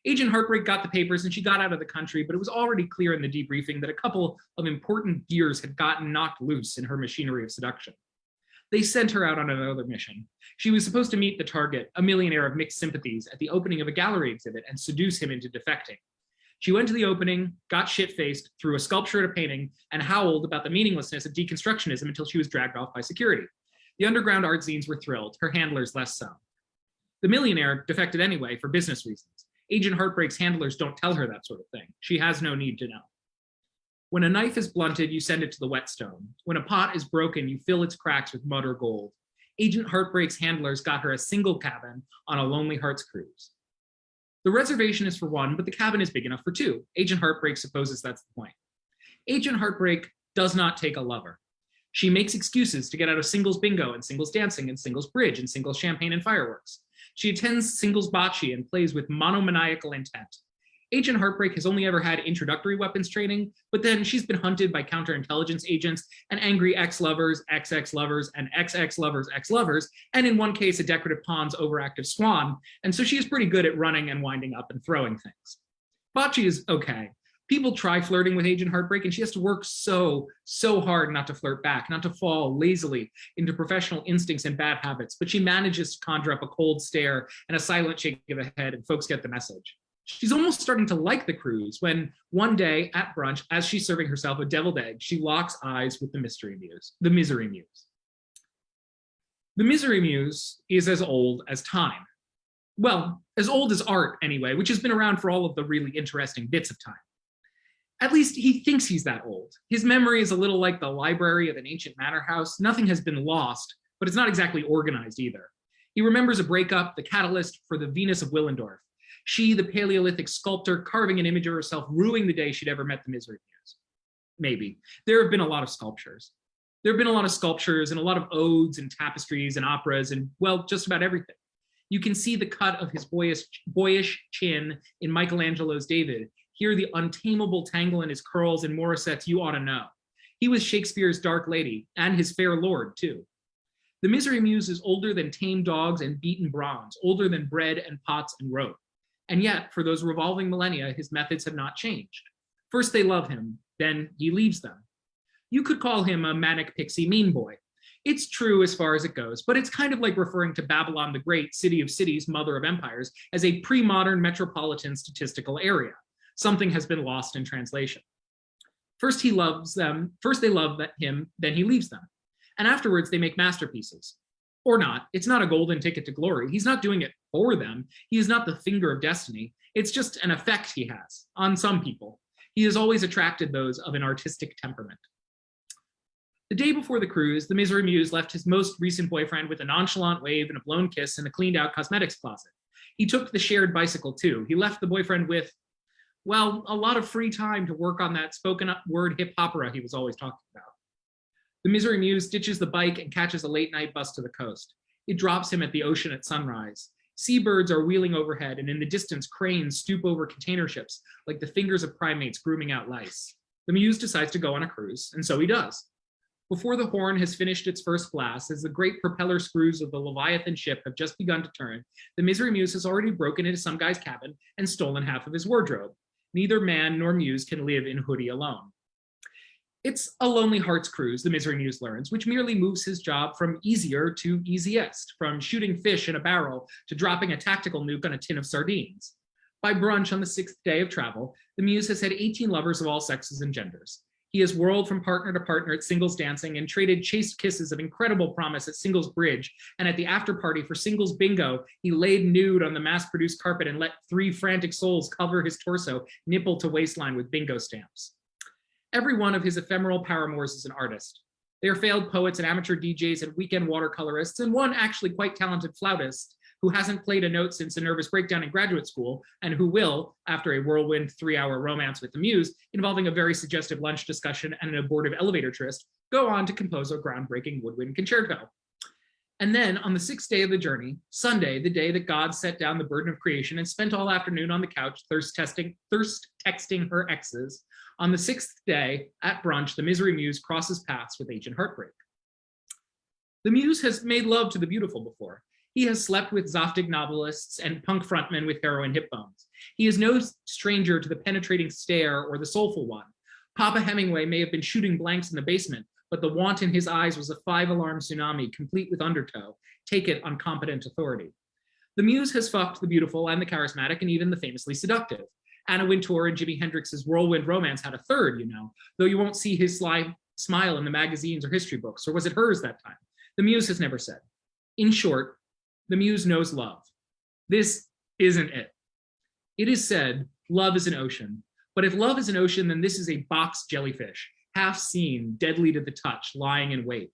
Agent Heartbreak got the papers and she got out of the country, but it was already clear in the debriefing that a couple of important gears had gotten knocked loose in her machinery of seduction. They sent her out on another mission. She was supposed to meet the target, a millionaire of mixed sympathies, at the opening of a gallery exhibit and seduce him into defecting. She went to the opening, got shit-faced, threw a sculpture at a painting, and howled about the meaninglessness of deconstructionism until she was dragged off by security. The underground art zines were thrilled, her handlers less so. The millionaire defected anyway for business reasons. Agent Heartbreak's handlers don't tell her that sort of thing. She has no need to know. When a knife is blunted, you send it to the whetstone. When a pot is broken, you fill its cracks with mud or gold. Agent Heartbreak's handlers got her a single cabin on a Lonely Hearts cruise. The reservation is for one, but the cabin is big enough for two. Agent Heartbreak supposes that's the point. Agent Heartbreak does not take a lover. She makes excuses to get out of singles bingo and singles dancing and singles bridge and singles champagne and fireworks. She attends singles bocce and plays with monomaniacal intent. Agent Heartbreak has only ever had introductory weapons training, but then she's been hunted by counterintelligence agents and angry ex-lovers, ex-ex-lovers, and ex-ex-lovers, ex-lovers, and in one case, a decorative pawn's overactive swan, and so she is pretty good at running and winding up and throwing things. Bocce is okay. People try flirting with Agent Heartbreak, and she has to work so hard not to flirt back, not to fall lazily into professional instincts and bad habits, but she manages to conjure up a cold stare and a silent shake of the head, and folks get the message. She's almost starting to like the cruise when one day at brunch, as she's serving herself a deviled egg, she locks eyes with the Misery Muse. The Misery Muse is as old as time. Well, as old as art anyway, which has been around for all of the really interesting bits of time. At least he thinks he's that old. His memory is a little like the library of an ancient manor house. Nothing has been lost, but it's not exactly organized either. He remembers a breakup, the catalyst for the Venus of Willendorf. She, the Paleolithic sculptor, carving an image of herself, ruining the day she'd ever met the Misery Muse. Maybe. There have been a lot of sculptures. There have been a lot of sculptures and a lot of odes and tapestries and operas and, well, just about everything. You can see the cut of his boyish chin in Michelangelo's David, hear the untamable tangle in his curls in Morissette's You Ought to Know. He was Shakespeare's Dark Lady, and his fair lord, too. The Misery Muse is older than tame dogs and beaten bronze, older than bread and pots and rope. And yet, for those revolving millennia, his methods have not changed. First they love him, then he leaves them. You could call him a manic pixie mean boy. It's true as far as it goes, but it's kind of like referring to Babylon the Great, city of cities, mother of empires, as a pre-modern metropolitan statistical area. Something has been lost in translation. First they love him, then he leaves them. And afterwards they make masterpieces. Or not. It's not a golden ticket to glory. He's not doing it for them. He is not the finger of destiny. It's just an effect he has on some people. He has always attracted those of an artistic temperament. The day before the cruise, the Misery Muse left his most recent boyfriend with a nonchalant wave and a blown kiss in a cleaned out cosmetics closet. He took the shared bicycle too. He left the boyfriend with, well, a lot of free time to work on that spoken word hip opera he was always talking about. The Misery Muse ditches the bike and catches a late night bus to the coast. It drops him at the ocean at sunrise. Seabirds are wheeling overhead, and in the distance, cranes stoop over container ships like the fingers of primates grooming out lice. The Muse decides to go on a cruise, and so he does. Before the horn has finished its first blast, as the great propeller screws of the Leviathan ship have just begun to turn, the Misery Muse has already broken into some guy's cabin and stolen half of his wardrobe. Neither man nor muse can live in hoodie alone. It's a Lonely Hearts cruise, the Misery Muse learns, which merely moves his job from easier to easiest, from shooting fish in a barrel to dropping a tactical nuke on a tin of sardines. By brunch on the 6th day of travel, the Muse has had 18 lovers of all sexes and genders. He has whirled from partner to partner at singles dancing and traded chaste kisses of incredible promise at singles bridge, and at the after party for singles bingo, he laid nude on the mass-produced carpet and let 3 frantic souls cover his torso, nipple to waistline with bingo stamps. Every one of his ephemeral paramours is an artist. They are failed poets and amateur DJs and weekend watercolorists, and one actually quite talented flautist who hasn't played a note since a nervous breakdown in graduate school, and who will, after a whirlwind 3-hour romance with the Muse, involving a very suggestive lunch discussion and an abortive elevator tryst, go on to compose a groundbreaking woodwind concerto. And then on the 6th day of the journey, Sunday, the day that God set down the burden of creation and spent all afternoon on the couch thirst texting her exes, on the 6th day at brunch, the Misery Muse crosses paths with Agent Heartbreak. The Muse has made love to the beautiful before. He has slept with Zoftig novelists and punk frontmen with heroin hip bones. He is no stranger to the penetrating stare or the soulful one. Papa Hemingway may have been shooting blanks in the basement, but the want in his eyes was a 5-alarm tsunami, complete with undertow. Take it on competent authority. The Muse has fucked the beautiful and the charismatic and even the famously seductive. Anna Wintour and Jimi Hendrix's whirlwind romance had a third, you know, though you won't see his sly smile in the magazines or history books, or was it hers that time? The Muse has never said. In short, the Muse knows love. This isn't it. It is said, love is an ocean. But if love is an ocean, then this is a box jellyfish, half seen, deadly to the touch, lying in wait.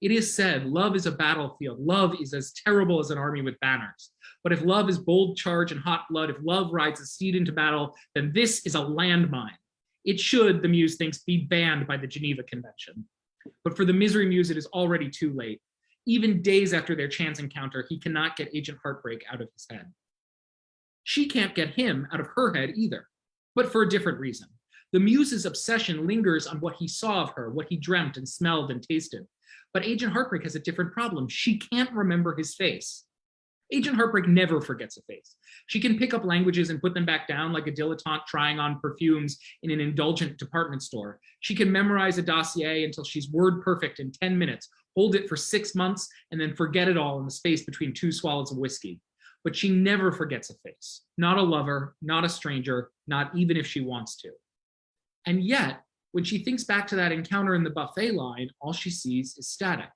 It is said, love is a battlefield. Love is as terrible as an army with banners. But if love is bold charge and hot blood, if love rides a steed into battle, then this is a landmine. It should, the muse thinks, be banned by the Geneva Convention. But for the Misery Muse, it is already too late. Even days after their chance encounter, he cannot get Agent Heartbreak out of his head. She can't get him out of her head either, but for a different reason. The muse's obsession lingers on what he saw of her, what he dreamt and smelled and tasted. But Agent Heartbreak has a different problem. She can't remember his face. Agent Heartbreak never forgets a face. She can pick up languages and put them back down like a dilettante trying on perfumes in an indulgent department store. She can memorize a dossier until she's word perfect in 10 minutes, hold it for 6 months, and then forget it all in the space between 2 swallows of whiskey. But she never forgets a face. Not a lover, not a stranger, not even if she wants to. And yet, when she thinks back to that encounter in the buffet line, all she sees is static.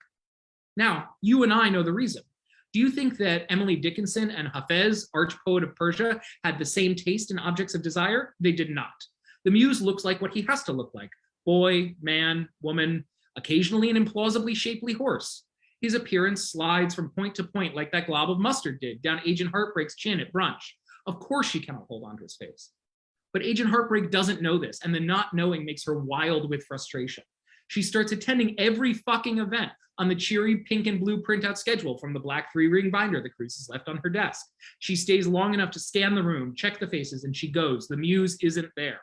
Now, you and I know the reason. Do you think that Emily Dickinson and Hafez, arch-poet of Persia, had the same taste in objects of desire? They did not. The muse looks like what he has to look like. Boy, man, woman, occasionally an implausibly shapely horse. His appearance slides from point to point like that glob of mustard did down Agent Heartbreak's chin at brunch. Of course she cannot hold on to his face. But Agent Heartbreak doesn't know this, and the not knowing makes her wild with frustration. She starts attending every fucking event on the cheery pink and blue printout schedule from the black 3-ring binder the Cruises left on her desk. She stays long enough to scan the room, check the faces, and she goes. The muse isn't there.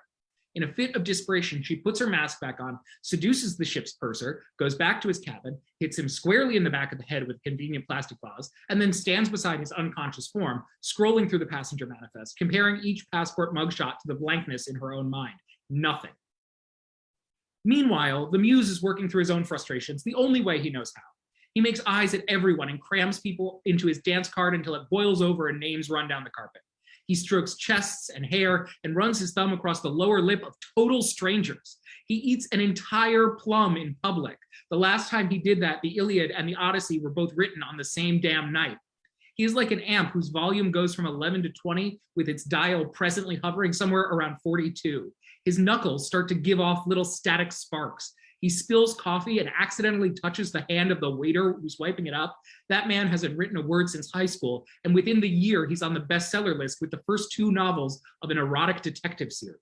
In a fit of desperation, she puts her mask back on, seduces the ship's purser, goes back to his cabin, hits him squarely in the back of the head with a convenient plastic vase, and then stands beside his unconscious form, scrolling through the passenger manifest, comparing each passport mugshot to the blankness in her own mind. Nothing. Meanwhile, the muse is working through his own frustrations the only way he knows how. He makes eyes at everyone and crams people into his dance card until it boils over and names run down the carpet. He strokes chests and hair and runs his thumb across the lower lip of total strangers. He eats an entire plum in public. The last time he did that, the Iliad and the Odyssey were both written on the same damn night. He is like an amp whose volume goes from 11 to 20 with its dial presently hovering somewhere around 42. His knuckles start to give off little static sparks. He spills coffee and accidentally touches the hand of the waiter who's wiping it up. That man hasn't written a word since high school, and within the year, he's on the bestseller list with the first 2 novels of an erotic detective series.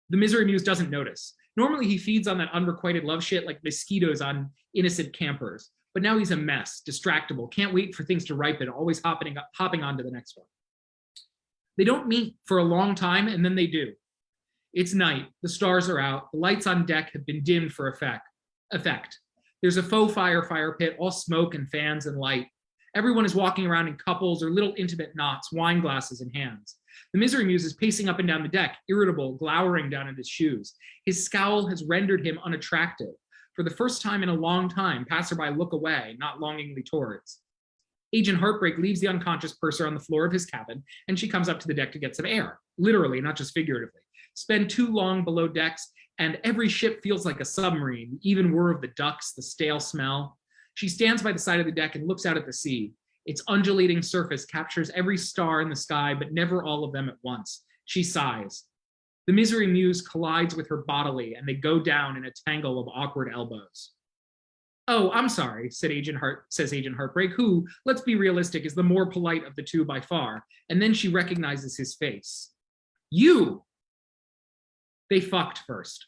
The Misery Muse doesn't notice. Normally, he feeds on that unrequited love shit like mosquitoes on innocent campers, but now he's a mess, distractible, can't wait for things to ripen, always hopping on to the next one. They don't meet for a long time, and then they do. It's night, the stars are out, the lights on deck have been dimmed for effect. There's a faux fire pit, all smoke and fans and light. Everyone is walking around in couples or little intimate knots, wine glasses in hands. The Misery Muse is pacing up and down the deck, irritable, glowering down at his shoes. His scowl has rendered him unattractive. For the first time in a long time, passerby look away, not longingly towards. Agent Heartbreak leaves the unconscious purser on the floor of his cabin, and she comes up to the deck to get some air, literally, not just figuratively. Spend too long below decks, and every ship feels like a submarine, the even whir of the ducks, the stale smell. She stands by the side of the deck and looks out at the sea. Its undulating surface captures every star in the sky, but never all of them at once. She sighs. The Misery Muse collides with her bodily, and they go down in a tangle of awkward elbows. Oh, I'm sorry, says Agent Heartbreak, who, let's be realistic, is the more polite of the two by far. And then she recognizes his face. You! They fucked first.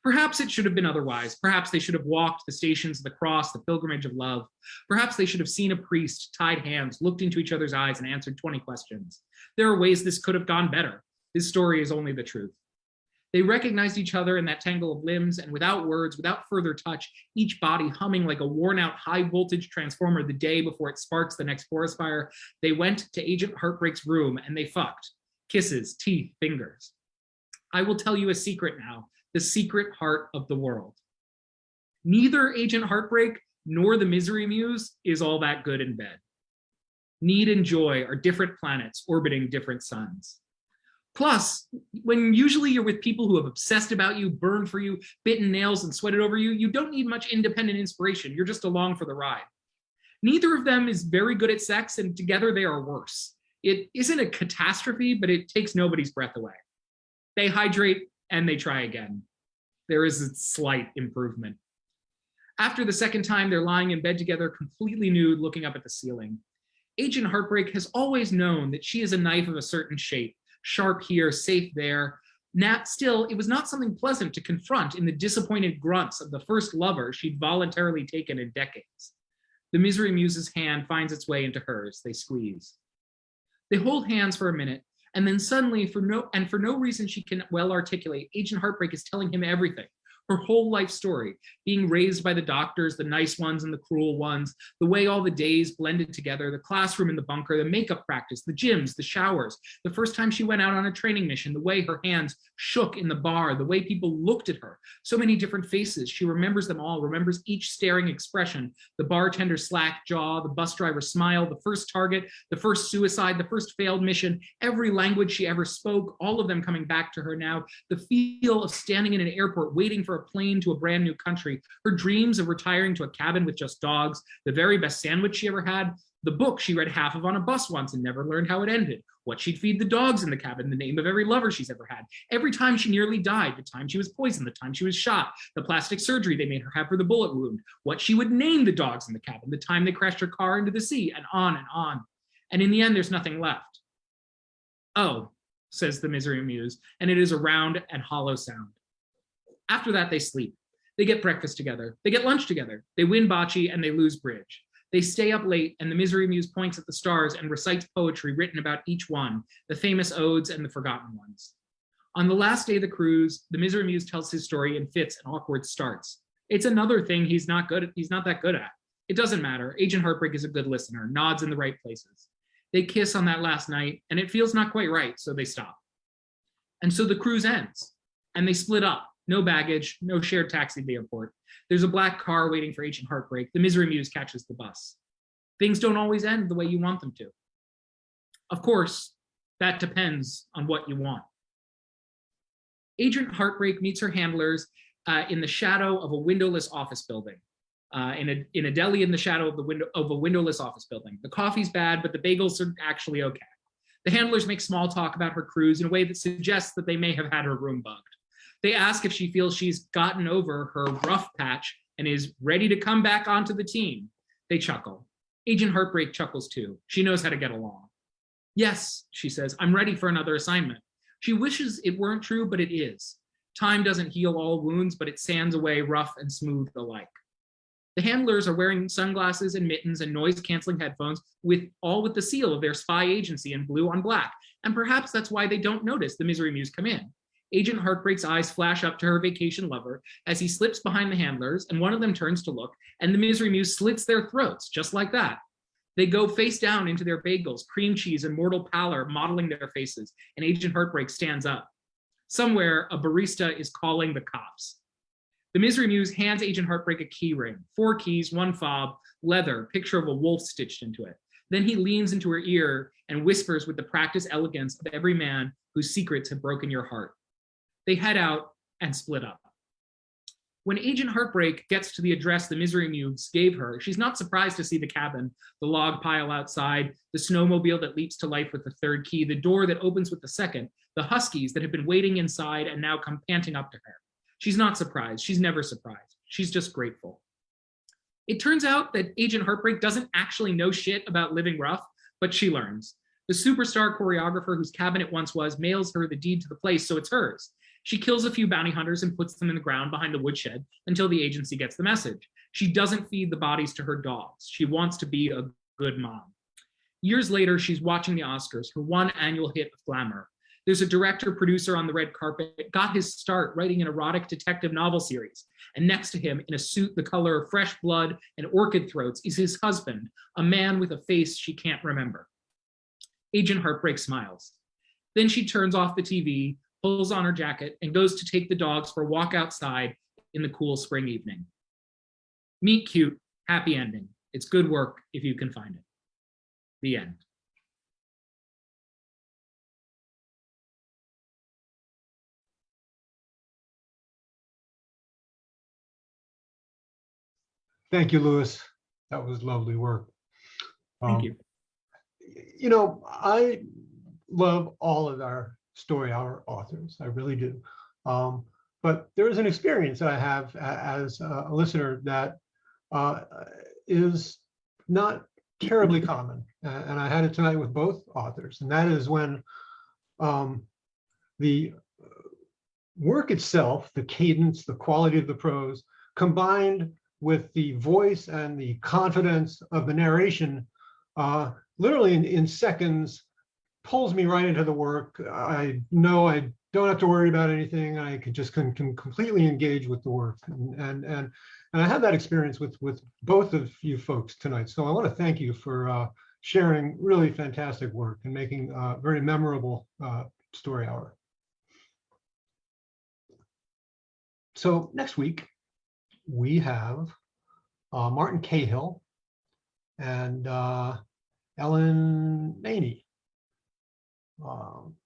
Perhaps it should have been otherwise. Perhaps they should have walked the stations of the cross, the pilgrimage of love. Perhaps they should have seen a priest, tied hands, looked into each other's eyes, and answered 20 questions. There are ways this could have gone better. This story is only the truth. They recognized each other in that tangle of limbs, and without words, without further touch, each body humming like a worn-out high-voltage transformer the day before it sparks the next forest fire, they went to Agent Heartbreak's room, and they fucked. Kisses, teeth, fingers. I will tell you a secret now, the secret heart of the world. Neither Agent Heartbreak nor the Misery Muse is all that good in bed. Need and joy are different planets orbiting different suns. Plus, when usually you're with people who have obsessed about you, burned for you, bitten nails and sweated over you, you don't need much independent inspiration. You're just along for the ride. Neither of them is very good at sex, and together they are worse. It isn't a catastrophe, but it takes nobody's breath away. They hydrate and they try again. There is a slight improvement. After the second time, they're lying in bed together, completely nude, looking up at the ceiling. Agent Heartbreak has always known that she is a knife of a certain shape, sharp here, safe there. Still, it was not something pleasant to confront in the disappointed grunts of the first lover she'd voluntarily taken in decades. The Misery Muse's hand finds its way into hers. They squeeze. They hold hands for a minute, and then suddenly, for no reason she can well articulate, Agent Heartbreak is telling him everything. Her whole life story, being raised by the doctors, the nice ones and the cruel ones, the way all the days blended together, the classroom in the bunker, the makeup practice, the gyms, the showers, the first time she went out on a training mission, the way her hands shook in the bar, the way people looked at her, so many different faces. She remembers them all, remembers each staring expression, the bartender's slack jaw, the bus driver's smile, the first target, the first suicide, the first failed mission, every language she ever spoke, all of them coming back to her now, the feel of standing in an airport waiting for a plane to a brand new country, her dreams of retiring to a cabin with just dogs, the very best sandwich she ever had, the book she read half of on a bus once and never learned how it ended, what she'd feed the dogs in the cabin, the name of every lover she's ever had, every time she nearly died, the time she was poisoned, the time she was shot, the plastic surgery they made her have for the bullet wound, what she would name the dogs in the cabin, the time they crashed her car into the sea, and on and on. And in the end, there's nothing left. Oh, says the Misery Muse, and it is a round and hollow sound. After that, they sleep. They get breakfast together. They get lunch together. They win bocce and they lose bridge. They stay up late, and the Misery Muse points at the stars and recites poetry written about each one, the famous odes and the forgotten ones. On the last day of the cruise, the Misery Muse tells his story in fits and awkward starts. It's another thing he's not that good at. It doesn't matter. Agent Heartbreak is a good listener, nods in the right places. They kiss on that last night, and it feels not quite right, so they stop. And so the cruise ends, and they split up. No baggage, no shared taxi to the airport. There's a black car waiting for Agent Heartbreak. The Misery Muse catches the bus. Things don't always end the way you want them to. Of course, that depends on what you want. Agent Heartbreak meets her handlers in the shadow of a windowless office building. In a deli in the shadow of a windowless office building. The coffee's bad, but the bagels are actually okay. The handlers make small talk about her cruise in a way that suggests that they may have had her room bugged. They ask if she feels she's gotten over her rough patch and is ready to come back onto the team. They chuckle. Agent Heartbreak chuckles too. She knows how to get along. Yes, she says, I'm ready for another assignment. She wishes it weren't true, but it is. Time doesn't heal all wounds, but it sands away rough and smooth alike. The handlers are wearing sunglasses and mittens and noise-canceling headphones with the seal of their spy agency in blue on black. And perhaps that's why they don't notice the Misery Muse come in. Agent Heartbreak's eyes flash up to her vacation lover as he slips behind the handlers, and one of them turns to look, and the Misery Muse slits their throats, just like that. They go face down into their bagels, cream cheese and mortal pallor modeling their faces, and Agent Heartbreak stands up. Somewhere, a barista is calling the cops. The Misery Muse hands Agent Heartbreak a key ring, 4 keys, 1 fob, leather, picture of a wolf stitched into it. Then he leans into her ear and whispers with the practiced elegance of every man whose secrets have broken your heart. They head out and split up. When Agent Heartbreak gets to the address the Misery Muse gave her, she's not surprised to see the cabin, the log pile outside, the snowmobile that leaps to life with the 3rd key, the door that opens with the 2nd, the huskies that have been waiting inside and now come panting up to her. She's not surprised. She's never surprised. She's just grateful. It turns out that Agent Heartbreak doesn't actually know shit about living rough, but she learns. The superstar choreographer whose cabin it once was mails her the deed to the place, so it's hers. She kills a few bounty hunters and puts them in the ground behind the woodshed until the agency gets the message. She doesn't feed the bodies to her dogs. She wants to be a good mom. Years later, she's watching the Oscars, her one annual hit of glamour. There's a director-producer on the red carpet, got his start writing an erotic detective novel series. And next to him, in a suit the color of fresh blood and orchid throats, is his husband, a man with a face she can't remember. Agent Heartbreak smiles. Then she turns off the TV, pulls on her jacket, and goes to take the dogs for a walk outside in the cool spring evening. Meet cute, happy ending. It's good work if you can find it. The end. Thank you, Louis. That was lovely work. Thank you. You know, I love all of our Story Hour authors. I really do. But there is an experience that I have as a listener that is not terribly common. And I had it tonight with both authors, and that is when the work itself, the cadence, the quality of the prose, combined with the voice and the confidence of the narration, literally in seconds, pulls me right into the work. I know I don't have to worry about anything. I can completely engage with the work, and I had that experience with both of you folks tonight. So I want to thank you for sharing really fantastic work and making a very memorable story hour. So next week we have Martin Cahill and Ellen Maney.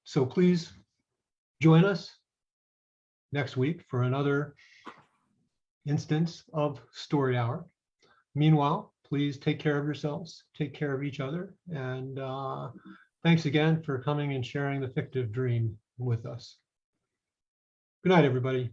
So please join us next week for another instance of Story Hour. Meanwhile, please take care of yourselves, take care of each other, and thanks again for coming and sharing the fictive dream with us. Good night, everybody.